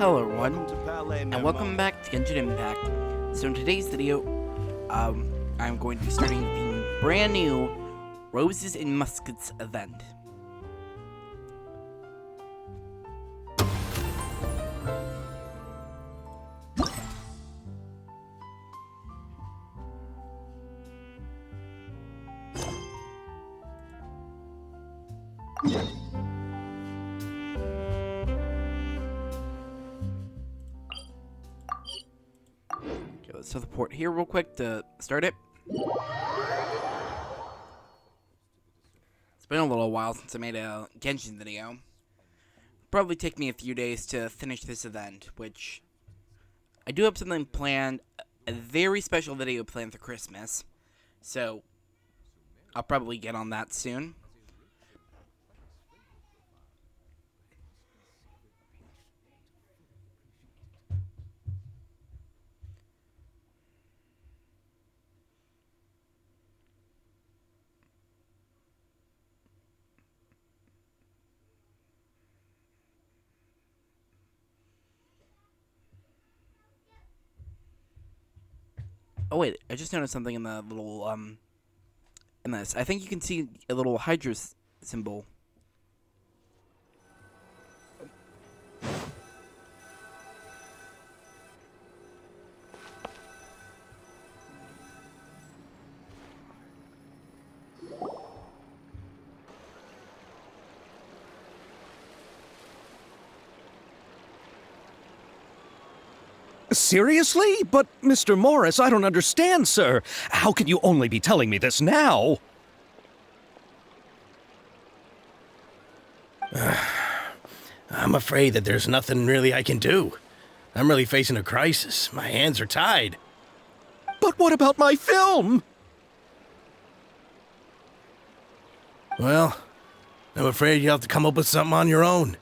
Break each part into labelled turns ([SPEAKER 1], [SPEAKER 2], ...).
[SPEAKER 1] Hello everyone, and welcome back to Genshin Impact. So in today's video, I'm going to be starting the brand new Roses and Muskets event. Let's teleport here real quick to start it. It's been a little while since I made a Genshin video. Probably take me a few days to finish this event, which I do have something planned, a very special video planned for Christmas. So I'll probably get on that soon. Oh wait, I just noticed something in the little, in this. I think you can see a little Hydra symbol.
[SPEAKER 2] Seriously? But, Mr. Morris, I don't understand, sir. How can you only be telling me this now?
[SPEAKER 3] I'm afraid that there's nothing really I can do. I'm really facing a crisis. My hands are tied.
[SPEAKER 2] But what about my film?
[SPEAKER 3] Well, I'm afraid you'll have to come up with something on your own.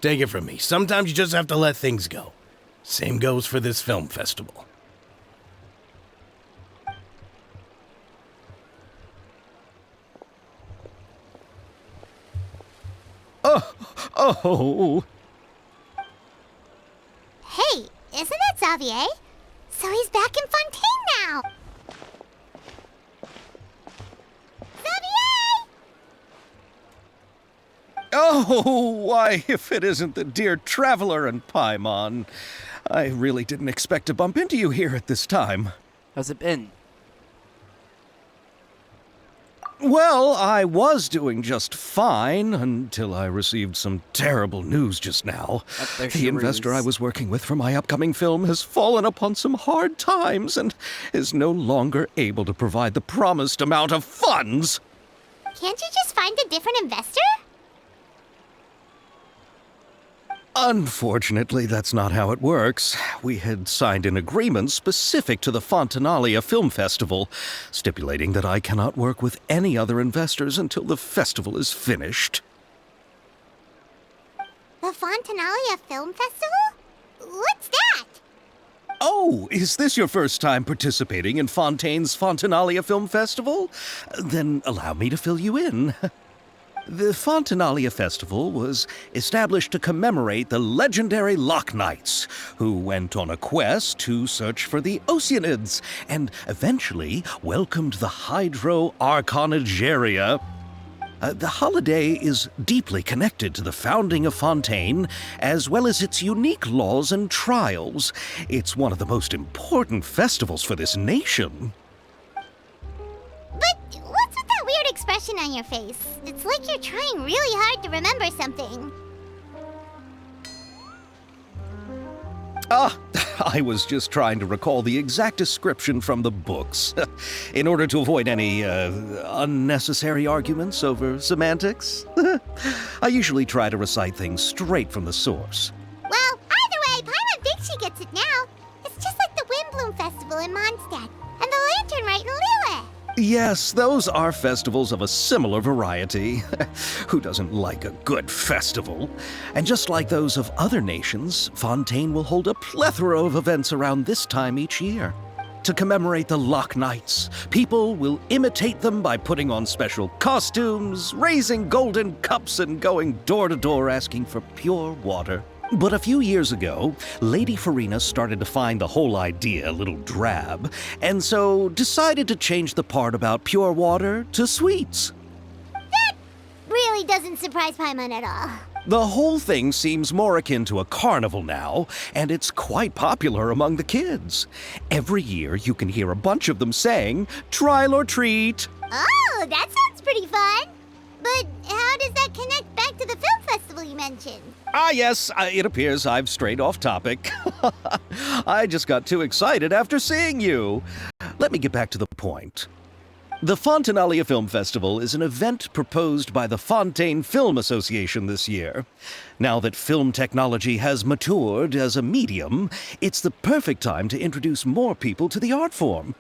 [SPEAKER 3] Take it from me. Sometimes you just have to let things go. Same goes for this film festival.
[SPEAKER 2] Oh.
[SPEAKER 4] Hey, isn't that Xavier? So he's back in Fontaine now! Xavier!
[SPEAKER 2] Oh, why, if it isn't the dear Traveler and Paimon. I really didn't expect to bump into you here at this time.
[SPEAKER 1] How's it been?
[SPEAKER 2] Well, I was doing just fine until I received some terrible news just now. The investor I was working with for my upcoming film has fallen upon some hard times and is no longer able to provide the promised amount of funds.
[SPEAKER 4] Can't you just find a different investor?
[SPEAKER 2] Unfortunately, that's not how it works. We had signed an agreement specific to the Fontanalia Film Festival, stipulating that I cannot work with any other investors until the festival is finished.
[SPEAKER 4] The Fontanalia Film Festival? What's that?
[SPEAKER 2] Oh, is this your first time participating in Fontaine's Fontanalia Film Festival? Then allow me to fill you in. The Fontanalia Festival was established to commemorate the legendary Loch Knights, who went on a quest to search for the Oceanids, and eventually welcomed the Hydro Arconageria. The holiday is deeply connected to the founding of Fontaine, as well as its unique laws and trials. It's one of the most important festivals for this nation.
[SPEAKER 4] But what's with that weird expression on your face? It's like you're trying really hard to remember something.
[SPEAKER 2] I was just trying to recall the exact description from the books, in order to avoid any unnecessary arguments over semantics. I usually try to recite things straight from the source.
[SPEAKER 4] Well, either way, Paimon thinks she gets it now. It's just like the Windbloom Festival in Mondstadt, and the Lantern Rite in Lille.
[SPEAKER 2] Yes, those are festivals of a similar variety. Who doesn't like a good festival? And just like those of other nations, Fontaine will hold a plethora of events around this time each year. To commemorate the Loch Knights, people will imitate them by putting on special costumes, raising golden cups, and going door to door asking for pure water. But a few years ago, Lady Farina started to find the whole idea a little drab, and so decided to change the part about pure water to sweets.
[SPEAKER 4] Really doesn't surprise Paimon at all.
[SPEAKER 2] The whole thing seems more akin to a carnival now, and it's quite popular among the kids. Every year you can hear a bunch of them saying, "Trial or treat."
[SPEAKER 4] Oh, that sounds pretty fun. But how does that connect back to the film festival you mentioned?
[SPEAKER 2] Ah, yes, it appears I've strayed off topic. I just got too excited after seeing you. Let me get back to the point. The Fontinalia Film Festival is an event proposed by the Fontaine Film Association this year. Now that film technology has matured as a medium, it's the perfect time to introduce more people to the art form.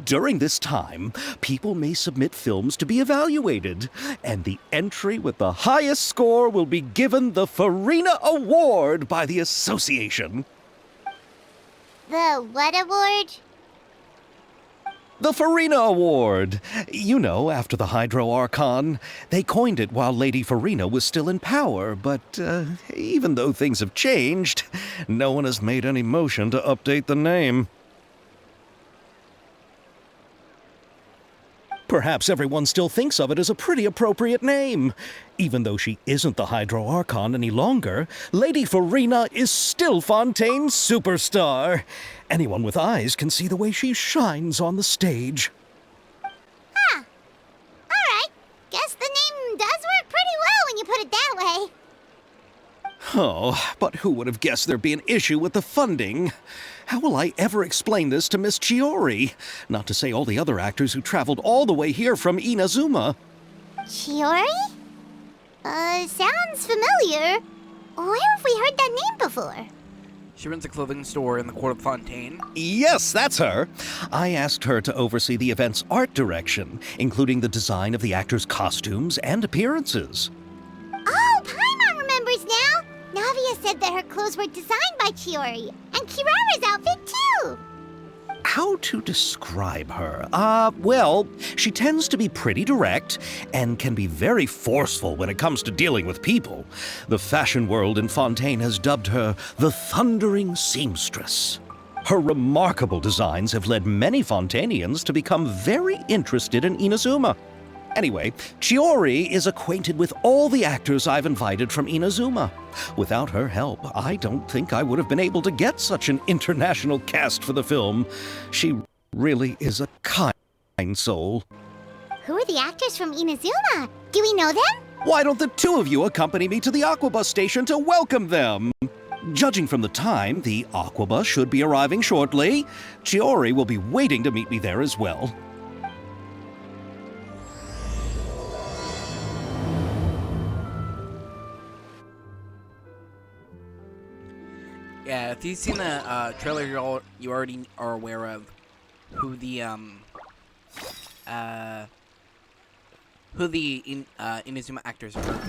[SPEAKER 2] During this time, people may submit films to be evaluated, and the entry with the highest score will be given the Farina Award by the association.
[SPEAKER 4] The what award?
[SPEAKER 2] The Farina Award. You know, after the Hydro Archon. They coined it while Lady Farina was still in power, but even though things have changed, no one has made any motion to update the name. Perhaps everyone still thinks of it as a pretty appropriate name. Even though she isn't the Hydro Archon any longer, Lady Farina is still Fontaine's superstar. Anyone with eyes can see the way she shines on the stage.
[SPEAKER 4] Huh. Alright. Guess the name does work pretty well when you put it that way.
[SPEAKER 2] Oh, but who would have guessed there'd be an issue with the funding? How will I ever explain this to Miss Chiori? Not to say all the other actors who traveled all the way here from Inazuma.
[SPEAKER 4] Chiori? Sounds familiar. Where have we heard that name before?
[SPEAKER 1] She runs a clothing store in the court of Fontaine.
[SPEAKER 2] Yes, that's her. I asked her to oversee the event's art direction, including the design of the actors' costumes and appearances.
[SPEAKER 4] Oh, Paimon remembers now! Navia said that her clothes were designed by Chiori, and Kirara's outfit too!
[SPEAKER 2] How to describe her? Well, she tends to be pretty direct and can be very forceful when it comes to dealing with people. The fashion world in Fontaine has dubbed her the Thundering Seamstress. Her remarkable designs have led many Fontainians to become very interested in Inazuma. Anyway, Chiori is acquainted with all the actors I've invited from Inazuma. Without her help, I don't think I would have been able to get such an international cast for the film. She really is a kind soul.
[SPEAKER 4] Who are the actors from Inazuma? Do we know them?
[SPEAKER 2] Why don't the two of you accompany me to the Aquabus station to welcome them? Judging from the time, the Aquabus should be arriving shortly. Chiori will be waiting to meet me there as well.
[SPEAKER 1] Yeah, if you've seen the trailer, you already are aware of who the Inazuma actors are.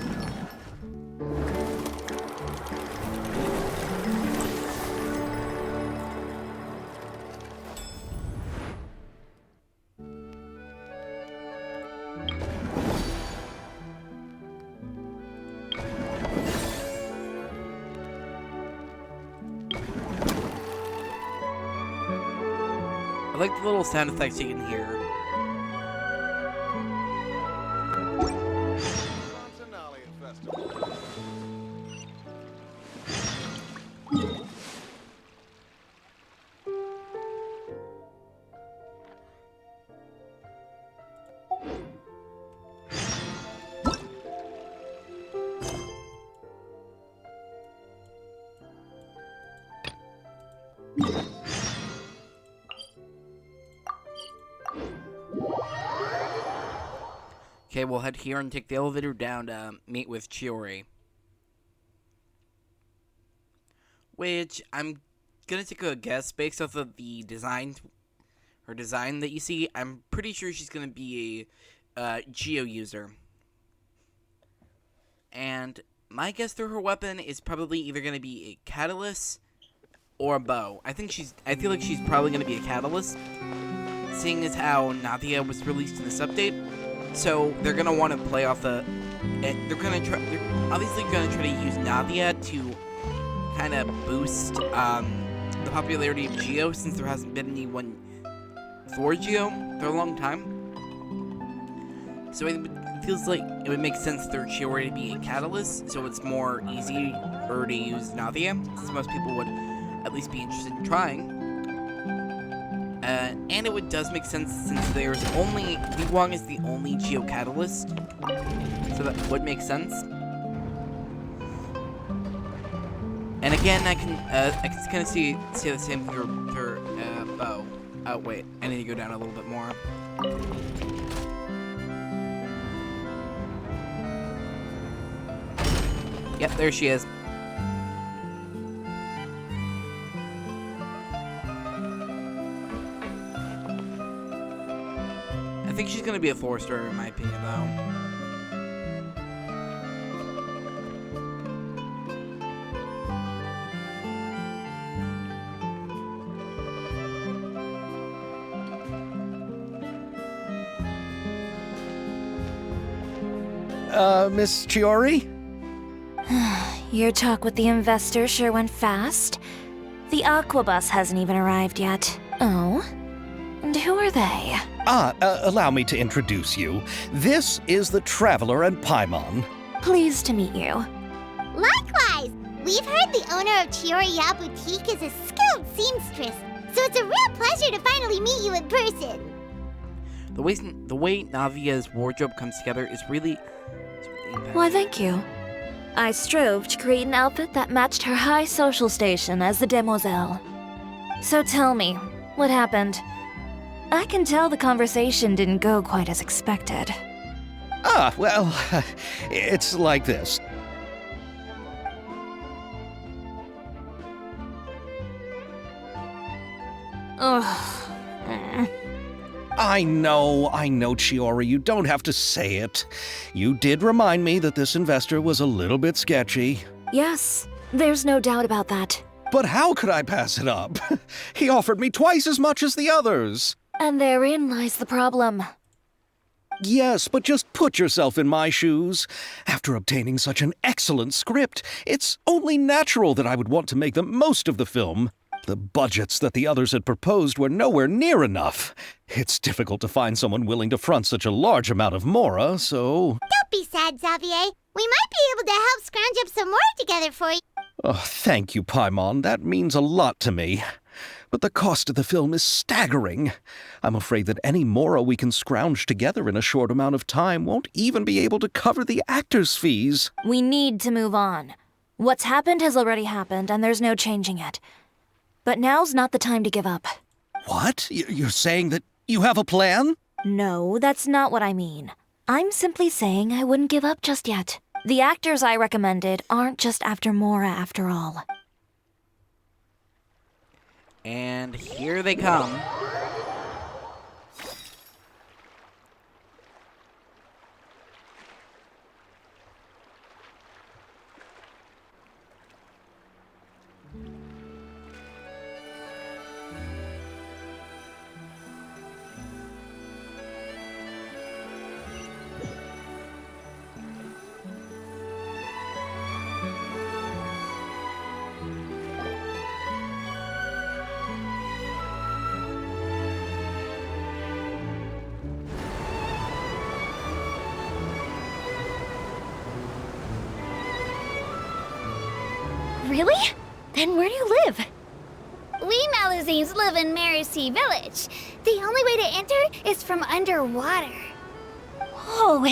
[SPEAKER 1] I like the little sound effects you can hear. Okay, we'll head here and take the elevator down to meet with Chiori. Which, I'm gonna take a guess based off of the design, her design that you see. I'm pretty sure she's gonna be a Geo user. And my guess through her weapon is probably either gonna be a catalyst or a bow. I feel like she's probably gonna be a catalyst, seeing as how Nadia was released in this update. So they're gonna want to play off the. They're obviously gonna try to use Nadia to kind of boost the popularity of Geo, since there hasn't been anyone for Geo for a long time. So it feels like it would make sense for Chiori to be a catalyst, so it's more easier to use Navia, since most people would at least be interested in trying. And it does make sense since there's only Wong is the only Geo catalyst, so that would make sense. And again, I can kind of see the same for Bo. Oh wait, I need to go down a little bit more. Yep, there she is. I think she's gonna be a 4-star in my opinion, though.
[SPEAKER 2] Miss Chiori?
[SPEAKER 5] Your talk with the investor sure went fast. The Aquabus hasn't even arrived yet. Oh? And who are they?
[SPEAKER 2] Allow me to introduce you. This is the Traveler and Paimon.
[SPEAKER 5] Pleased to meet you.
[SPEAKER 4] Likewise! We've heard the owner of Chioriya Boutique is a skilled seamstress, so it's a real pleasure to finally meet you in person.
[SPEAKER 1] The way Navia's wardrobe comes together is really
[SPEAKER 5] Why, thank you. I strove to create an outfit that matched her high social station as the demoiselle. So tell me, what happened? I can tell the conversation didn't go quite as expected.
[SPEAKER 2] Well, it's like this.
[SPEAKER 5] Ugh.
[SPEAKER 2] I know, Chiori, you don't have to say it. You did remind me that this investor was a little bit sketchy.
[SPEAKER 5] Yes, there's no doubt about that.
[SPEAKER 2] But how could I pass it up? He offered me twice as much as the others.
[SPEAKER 5] And therein lies the problem.
[SPEAKER 2] Yes, but just put yourself in my shoes. After obtaining such an excellent script, it's only natural that I would want to make the most of the film. The budgets that the others had proposed were nowhere near enough. It's difficult to find someone willing to front such a large amount of mora, so...
[SPEAKER 4] Don't be sad, Xavier. We might be able to help scrounge up some more together for you.
[SPEAKER 2] Oh, thank you, Paimon. That means a lot to me. But the cost of the film is staggering. I'm afraid that any mora we can scrounge together in a short amount of time won't even be able to cover the actors' fees.
[SPEAKER 5] We need to move on. What's happened has already happened, and there's no changing it. But now's not the time to give up.
[SPEAKER 2] What? You're saying that you have a plan?
[SPEAKER 5] No, that's not what I mean. I'm simply saying I wouldn't give up just yet. The actors I recommended aren't just after Mora after all.
[SPEAKER 1] And here they come.
[SPEAKER 6] Really? Then where do you live?
[SPEAKER 4] We Malazines live in Marcy Village. The only way to enter is from underwater.
[SPEAKER 6] Oh,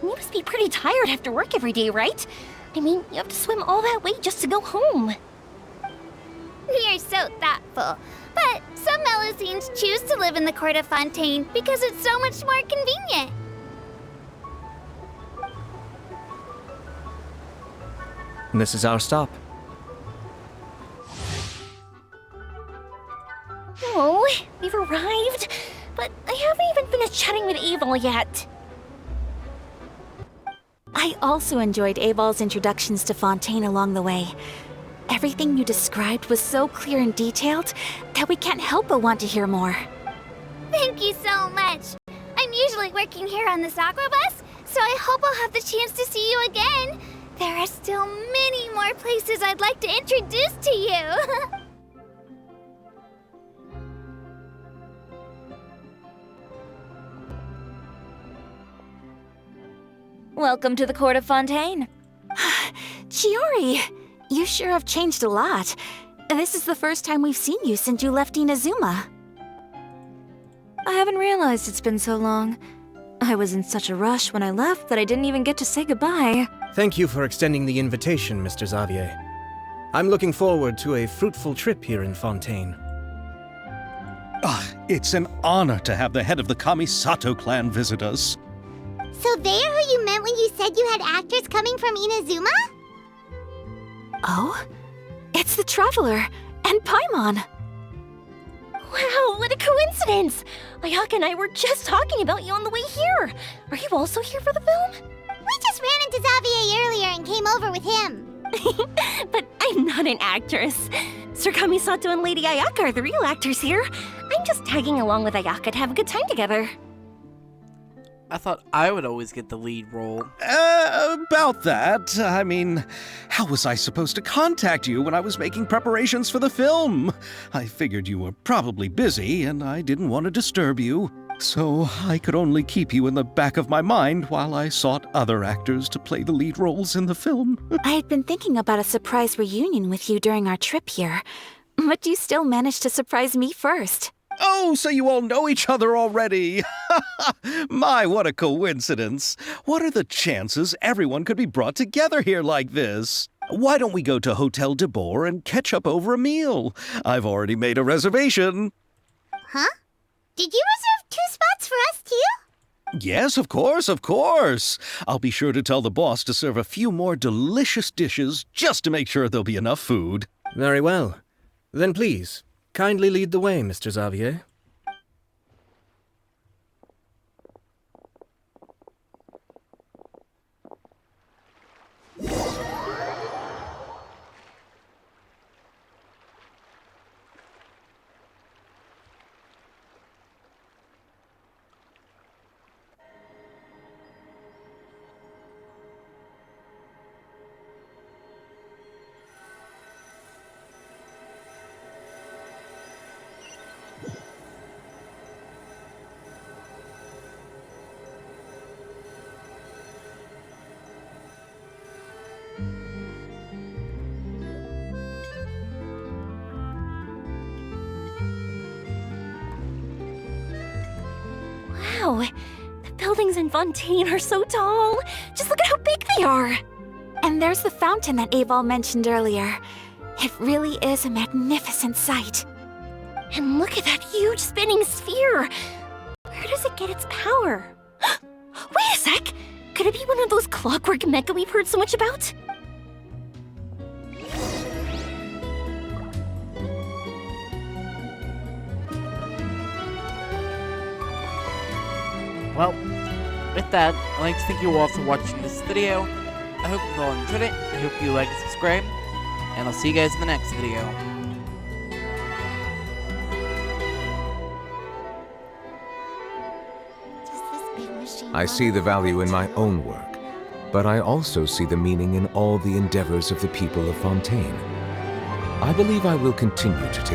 [SPEAKER 6] you must be pretty tired after work every day, right? I mean, you have to swim all that way just to go home.
[SPEAKER 4] You're so thoughtful. But some Malazines choose to live in the court of Fontaine because it's so much more convenient.
[SPEAKER 7] And this is our stop.
[SPEAKER 6] Oh, we've arrived, but I haven't even finished chatting with Abel yet. I also enjoyed Abel's introductions to Fontaine along the way. Everything you described was so clear and detailed that we can't help but want to hear more.
[SPEAKER 4] Thank you so much. I'm usually working here on this aqua bus, so I hope I'll have the chance to see you again. There are still many more places I'd like to introduce to you.
[SPEAKER 5] Welcome to the court of Fontaine.
[SPEAKER 6] Chiori, you sure have changed a lot. This is the first time we've seen you since you left Inazuma.
[SPEAKER 5] I haven't realized it's been so long. I was in such a rush when I left that I didn't even get to say goodbye.
[SPEAKER 7] Thank you for extending the invitation, Mr. Xavier. I'm looking forward to a fruitful trip here in Fontaine.
[SPEAKER 2] It's an honor to have the head of the Kamisato clan visit us.
[SPEAKER 4] So they're who you meant when you said you had actors coming from Inazuma?
[SPEAKER 6] Oh? It's the Traveler and Paimon.
[SPEAKER 8] Wow, what a coincidence! Ayaka and I were just talking about you on the way here. Are you also here for the film?
[SPEAKER 4] We just ran into Xavier earlier and came over with him.
[SPEAKER 8] But I'm not an actress. Sir Kamisato and Lady Ayaka are the real actors here. I'm just tagging along with Ayaka to have a good time together.
[SPEAKER 1] I thought I would always get the lead role.
[SPEAKER 2] About that, I mean, how was I supposed to contact you when I was making preparations for the film? I figured you were probably busy, and I didn't want to disturb you. So I could only keep you in the back of my mind while I sought other actors to play the lead roles in the film.
[SPEAKER 6] I had been thinking about a surprise reunion with you during our trip here, but you still managed to surprise me first.
[SPEAKER 2] Oh, so you all know each other already! My, what a coincidence! What are the chances everyone could be brought together here like this? Why don't we go to Hotel de Boer and catch up over a meal? I've already made a reservation.
[SPEAKER 4] Huh? Did you reserve 2 spots for us too?
[SPEAKER 2] Yes, of course, of course. I'll be sure to tell the boss to serve a few more delicious dishes just to make sure there'll be enough food.
[SPEAKER 7] Very well. Then please, kindly lead the way, Mr. Xavier.
[SPEAKER 8] Wow, the buildings in Fontaine are so tall. Just look at how big they are.
[SPEAKER 6] And there's the fountain that Aval mentioned earlier. It really is a magnificent sight.
[SPEAKER 8] And look at that huge spinning sphere. Where does it get its power? Wait a sec! Could it be one of those clockwork mecha we've heard so much about?
[SPEAKER 1] Well, with that, I'd like to thank you all for watching this video. I hope you all enjoyed it. I hope you like and subscribe. And I'll see you guys in the next video.
[SPEAKER 9] I see the value in my own work, but I also see the meaning in all the endeavors of the people of Fontaine. I believe I will continue to take